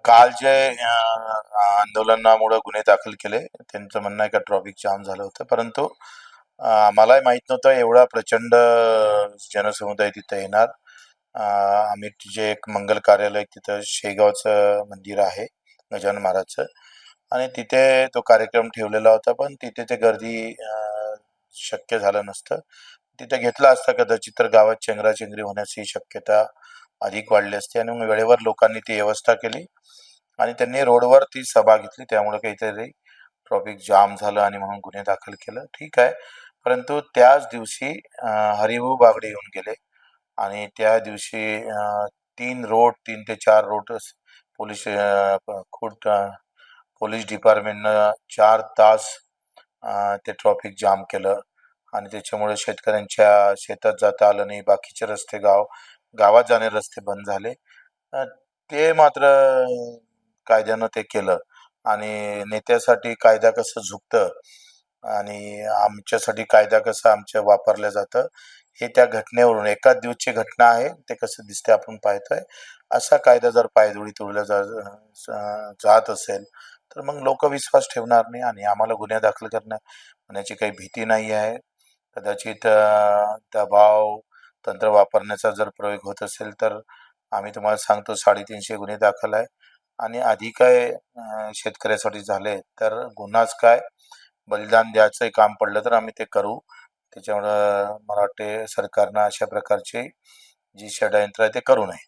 काल जे आंदोलनामुळे गुन्हे दाखल केले, त्यांचं म्हणणं आहे का ट्रॉफिक जाम झालं होतं. परंतु मलाही माहित नव्हतं एवढा प्रचंड जनसमुदाय तिथं येणार. आम्ही जे एक मंगल कार्यालय तिथं शेगावचं मंदिर आहे, गजानन महाराजचं, आणि तिथे तो कार्यक्रम ठेवलेला होता. पण तिथे ते गर्दी शक्य झालं नसतं. तिथे घेतला असता कदाचित तर गावात चेंगराचेंगरी होण्याची शक्यता अधिक वाढली असती, आणि मग वेळेवर लोकांनी ती व्यवस्था केली आणि त्यांनी रोडवर ती सभा घेतली. त्यामुळे काहीतरी ट्रॉफिक जाम झालं आणि म्हणून गुन्हे दाखल केलं, ठीक आहे. परंतु त्याच दिवशी हरिभाऊ बागडे येऊन गेले आणि त्या दिवशी 3 ते 4 रोड पोलीस खूप पोलीस डिपार्टमेंटनं 4 तास ते ट्रॉफिक जाम केलं आणि त्याच्यामुळे शेतकऱ्यांच्या शेतात जाता आलं नाही. बाकीचे रस्ते गावात जाणारे रस्ते बंद झाले. अ, ते मात्र कायद्यानं ते केलं आणि नेत्यासाठी कायदा कसं झुकतं आणि आमच्यासाठी कायदा कसं आमच्या वापरलं जातं, हे त्या घटनेवरून एकाच दिवसची घटना आहे, ते कसं दिसतंय आपण पाहतोय. असा कायदा जर पायदळी तुडवला जात असेल, तर मग लोकं विश्वास ठेवणार नाही आणि आम्हाला गुन्हे दाखल होण्याची काही भीती नाही आहे. कदाचित दबाव तंत्र वापरण्याचा जर प्रयोग होत असेल, तर आम्ही तुम्हाला सांगतो 350 गुन्हे दाखल आहे आणि अधिक आहे शेतकऱ्यासाठी झाले, तर गुन्हाच काय, बलिदान द्यायचंही काम पडलं तर आम्ही ते करू. त्याच्यामुळं मला वाटते सरकारनं अशा प्रकारची जी षडयंत्र आहे ते करू नये.